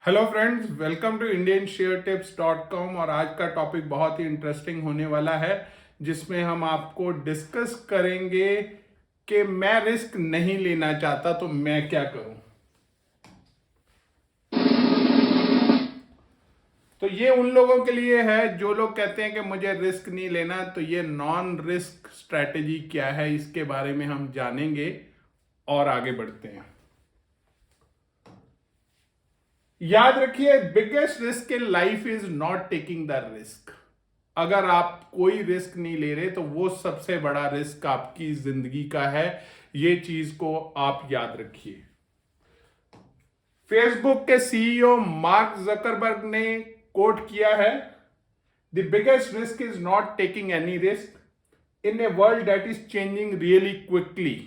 Hello friends, welcome to indiansharetips.com। और आज का टॉपिक बहुत ही इंटरेस्टिंग होने वाला है, जिसमें हम आपको डिस्कस करेंगे कि मैं रिस्क नहीं लेना चाहता तो मैं क्या करूं। तो ये उन लोगों के लिए है जो लोग कहते हैं कि मुझे रिस्क नहीं लेना। तो ये नॉन रिस्क स्ट्रैटेजी क्या है, इसके बारे में हम जानेंगे और आगे बढ़ते हैं। याद रखिए, biggest risk in life is not taking the risk. अगर आप कोई रिस्क नहीं ले रहे तो वो सबसे बड़ा रिस्क आपकी जिंदगी का है। ये चीज को आप याद रखिए। फेसबुक के सीईओ मार्क जकरबर्ग ने कोट किया है, the biggest risk is not taking any risk in a world that is changing really quickly.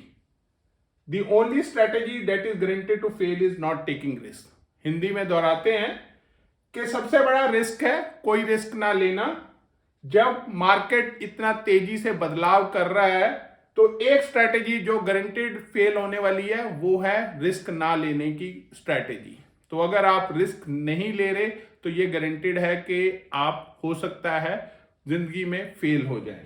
The only strategy that is guaranteed to fail is not taking risk. Hindi में दोहराते हैं कि सबसे बड़ा risk है कोई रिस्क ना लेना। जब मार्केट इतना तेजी से बदलाव कर रहा है तो एक स्ट्रैटेजी जो गारंटेड फेल होने वाली है वो है रिस्क ना लेने की स्ट्रैटेजी। तो अगर आप रिस्क नहीं ले रहे तो ये गारंटेड है कि आप हो सकता है जिंदगी में फेल हो जाए।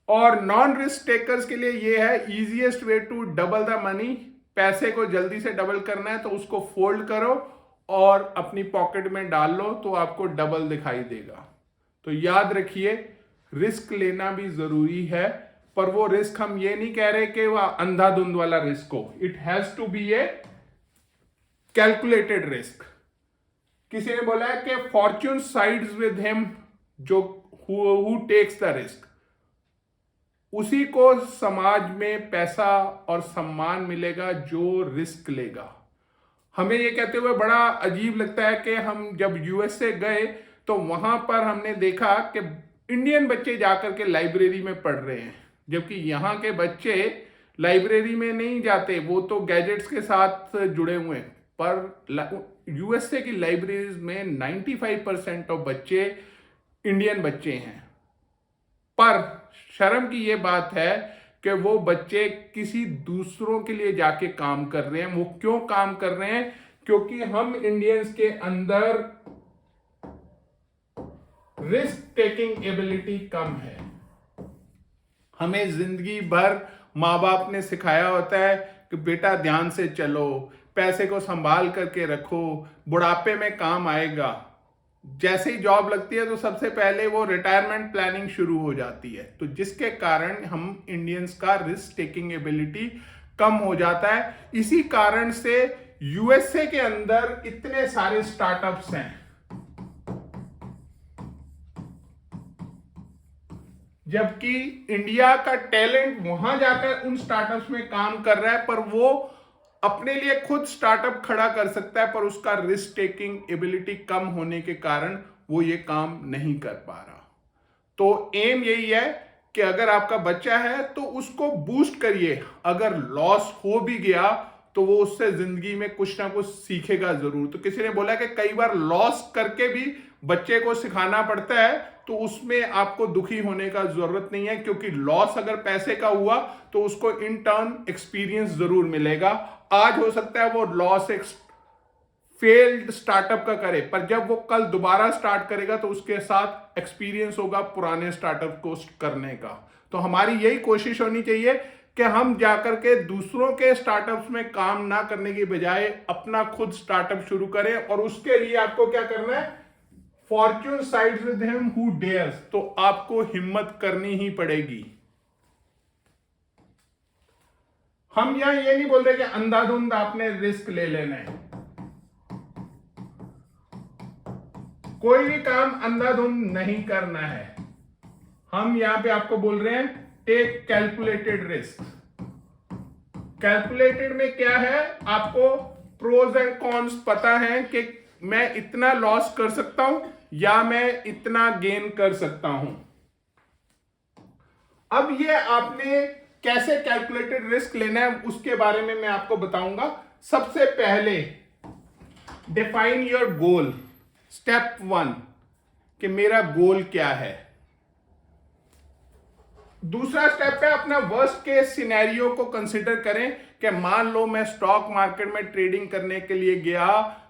और नॉन रिस्क टेकर्स के लिए ये है easiest way to double the money. पैसे को जल्दी से डबल करना है तो उसको फोल्ड करो और अपनी पॉकेट में डाल लो तो आपको डबल दिखाई देगा। तो याद रखिए, रिस्क लेना भी जरूरी है, पर वो रिस्क हम ये नहीं कह रहे कि वह अंधाधुंध वाला रिस्क हो। It has to be a calculated risk. किसी ने बोला है कि फॉर्च्यून साइड्स विद हिम जो हु टेक्स द रिस्क, उसी को समाज में पैसा और सम्मान मिलेगा जो रिस्क लेगा। हमें ये कहते हुए बड़ा अजीब लगता है कि हम जब यूएसए गए तो वहां पर हमने देखा कि इंडियन बच्चे जाकर के लाइब्रेरी में पढ़ रहे हैं, जबकि यहाँ के बच्चे लाइब्रेरी में नहीं जाते, वो तो गैजेट्स के साथ जुड़े हुए हैं। पर यूएसए की लाइब्रेरीज में 95% ऑफ बच्चे इंडियन बच्चे हैं। पर शर्म की ये बात है कि वो बच्चे किसी दूसरों के लिए जाके काम कर रहे हैं। वो क्यों काम कर रहे हैं? क्योंकि हम इंडियंस के अंदर रिस्क टेकिंग एबिलिटी कम है। हमें जिंदगी भर माँ बाप ने सिखाया होता है कि बेटा ध्यान से चलो, पैसे को संभाल करके रखो, बुढ़ापे में काम आएगा। जैसे ही जॉब लगती है तो सबसे पहले वो रिटायरमेंट प्लानिंग शुरू हो जाती है। तो जिसके कारण हम इंडियंस का रिस्क टेकिंग एबिलिटी कम हो जाता है। इसी कारण से यूएसए के अंदर इतने सारे स्टार्टअप्स हैं, जबकि इंडिया का टैलेंट वहां जाकर उन स्टार्टअप्स में काम कर रहा है। पर वो अपने लिए खुद स्टार्टअप खड़ा कर सकता है, पर उसका रिस्क टेकिंग एबिलिटी कम होने के कारण वो ये काम नहीं कर पा रहा। तो एम यही है कि अगर आपका बच्चा है तो उसको बूस्ट करिए। अगर लॉस हो भी गया तो वो उससे जिंदगी में कुछ ना कुछ सीखेगा जरूर। तो किसी ने बोला कि कई बार लॉस करके भी बच्चे को सिखाना पड़ता है, तो उसमें आपको दुखी होने का जरूरत नहीं है, क्योंकि लॉस अगर पैसे का हुआ तो उसको इन टर्न एक्सपीरियंस जरूर मिलेगा। आज हो सकता है वो लॉस एक फेल्ड स्टार्टअप का करे, पर जब वो कल दोबारा स्टार्ट करेगा तो उसके साथ एक्सपीरियंस होगा पुराने स्टार्टअप को करने का। तो हमारी यही कोशिश होनी चाहिए कि हम जाकर के दूसरों के स्टार्टअप्स में काम ना करने की बजाय अपना खुद स्टार्टअप शुरू करें। और उसके लिए आपको क्या करना है? Fortune sides with him who dares. तो आपको हिम्मत करनी ही पड़ेगी। हम यहां ये नहीं बोल रहे कि अंधाधुंध आपने रिस्क ले लेना है। कोई भी काम अंधाधुंध नहीं करना है। हम यहां पे आपको बोल रहे हैं टेक कैलकुलेटेड रिस्क। कैलकुलेटेड में क्या है? आपको प्रोज एंड कॉन्स पता है कि मैं इतना लॉस कर सकता हूं या मैं इतना गेन कर सकता हूं। अब ये आपने कैसे कैलकुलेटेड रिस्क लेना है उसके बारे में मैं आपको बताऊंगा। सबसे पहले डिफाइन योर गोल। स्टेप 1 कि मेरा गोल क्या है। दूसरा स्टेप है अपना वर्स्ट केस सिनेरियो को कंसिडर करें कि मान लो मैं स्टॉक मार्केट में ट्रेडिंग करने के लिए गया,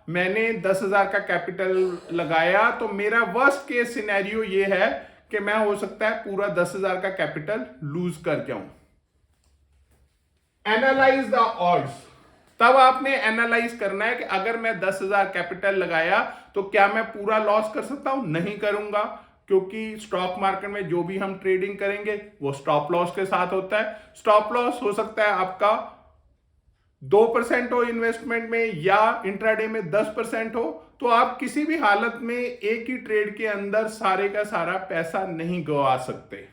मैंने 10,000 का कैपिटल लगाया, तो मेरा वर्स्ट केस सिनेरियो ये है कि मैं हो सकता है पूरा 10,000 का कैपिटल लूज कर जाऊं। Analyse the odds. तब आपने एनालाइज करना है कि अगर मैं 10,000 कैपिटल लगाया तो क्या मैं पूरा लॉस कर सकता हूं? नहीं करूंगा, क्योंकि स्टॉक मार्केट में जो भी हम ट्रेडिंग करेंगे वो स्टॉप लॉस के साथ होता है। स्टॉप लॉस हो सकता है आपका 2% हो इन्वेस्टमेंट में या इंट्राडे में 10% हो, तो आप किसी भी हालत में एक ही ट्रेड के अंदर सारे का सारा पैसा नहीं गवा सकते।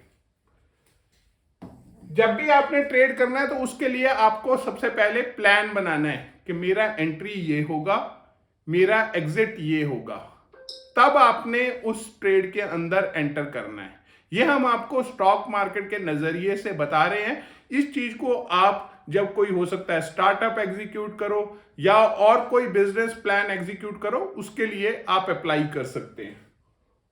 जब भी आपने ट्रेड करना है तो उसके लिए आपको सबसे पहले प्लान बनाना है कि मेरा एंट्री ये होगा, मेरा एग्जिट ये होगा, तब आपने उस ट्रेड के अंदर एंटर करना है। ये हम आपको स्टॉक मार्केट के नजरिए से बता रहे हैं। इस चीज को आप जब कोई हो सकता है स्टार्टअप एग्जीक्यूट करो या और कोई बिजनेस प्लान एग्जीक्यूट करो, उसके लिए आप अप्लाई कर सकते हैं।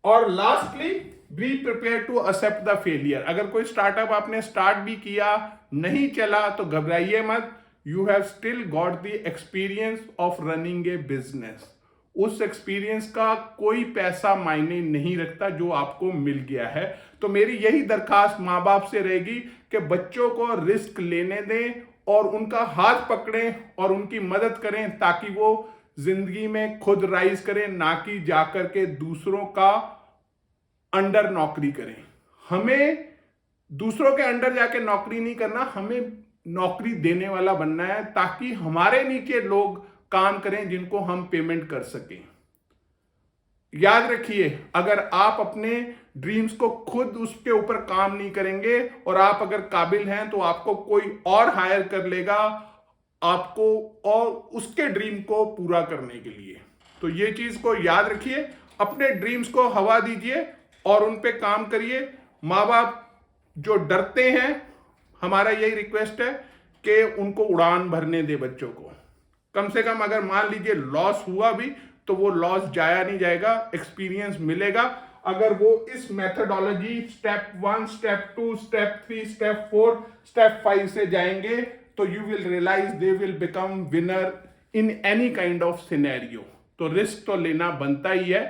और lastly, be prepare to accept the failure. अगर कोई स्टार्टअप आपने स्टार्ट भी किया, नहीं चला, तो घबराइए मत। You have still got the experience of running A business. उस एक्सपीरियंस का कोई पैसा मायने नहीं रखता जो आपको मिल गया है। तो मेरी यही दरखास्त माँ बाप से रहेगी कि बच्चों को रिस्क लेने दें और उनका हाथ पकड़ें और उनकी मदद करें, ताकि वो जिंदगी में खुद राइज करें, ना कि जाकर के दूसरों का अंडर नौकरी करें। हमें दूसरों के अंडर जाके नौकरी नहीं करना, हमें नौकरी देने वाला बनना है, ताकि हमारे नीचे लोग काम करें जिनको हम पेमेंट कर सकें। याद रखिए, अगर आप अपने ड्रीम्स को खुद उसके ऊपर काम नहीं करेंगे और आप अगर काबिल हैं तो आपको कोई और हायर कर लेगा आपको और उसके ड्रीम को पूरा करने के लिए। तो ये चीज को याद रखिए, अपने ड्रीम्स को हवा दीजिए और उन पे काम करिए। माँ बाप जो डरते हैं, हमारा यही रिक्वेस्ट है कि उनको उड़ान भरने दे बच्चों को। कम से कम अगर मान लीजिए लॉस हुआ भी तो वो लॉस जाया नहीं जाएगा, एक्सपीरियंस मिलेगा। अगर वो इस methodology step 1, step 2, step 3, step 4, step 5 से जाएंगे तो you will realise they will become winner in any kind of scenario. तो रिस्क तो लेना बनता ही है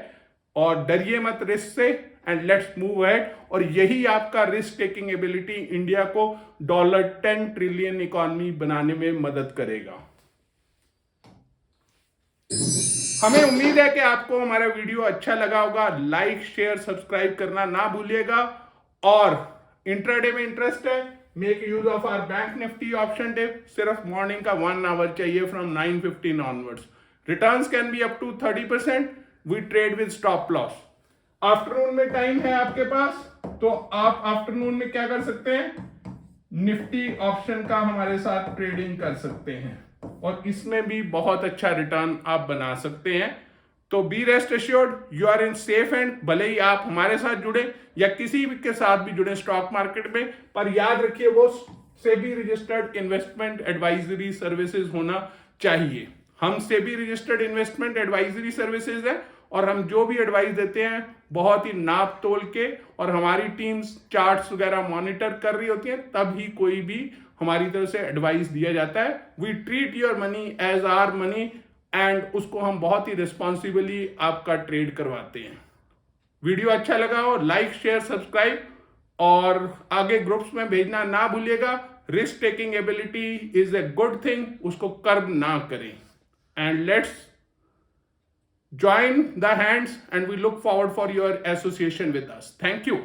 और डरिए मत रिस्क से, एंड लेट्स मूव अहेड। और यही आपका रिस्क टेकिंग एबिलिटी इंडिया को $10 ट्रिलियन इकोनॉमी बनाने में मदद करेगा। हमें उम्मीद है कि आपको हमारा वीडियो अच्छा लगा होगा। लाइक, शेयर, सब्सक्राइब करना ना भूलिएगा। और इंट्राडे में इंटरेस्ट है, make use of our Bank Nifty option tip. सिर्फ मॉर्निंग का 1 आवर चाहिए from 9:15 onwards. Returns can be up to 30%। We trade with stop loss. Afternoon में टाइम है आपके पास, तो आप आफ्टरनून में क्या कर सकते हैं, निफ्टी ऑप्शन का हमारे साथ ट्रेडिंग कर सकते हैं और इसमें भी बहुत अच्छा रिटर्न आप बना सकते हैं। तो be rest assured, you are in safe hand. भले ही आप हमारे साथ जुड़े या किसी भी के साथ भी जुड़े स्टॉक मार्केट में, पर याद रखिए वो SEBI registered investment advisory services होना चाहिए। हम SEBI registered investment advisory services है और हम जो भी एडवाइस देते हैं बहुत ही नाप तोल के, और हमारी टीम्स चार्ट्स वगैरह मॉनिटर कर रही होती हैं, तभी कोई भी हमारी तरफ से एडवाइस दिया जाता है। We treat your money as our money and उसको हम बहुत ही रिस्पॉन्सिबली आपका ट्रेड करवाते हैं। वीडियो अच्छा लगा हो लाइक, शेयर, सब्सक्राइब और आगे ग्रुप्स में भेजना ना भूलिएगा। Risk taking ability is a good thing, उसको कर्ब ना करें। And let's join the hands and we look forward for your association with us. Thank you.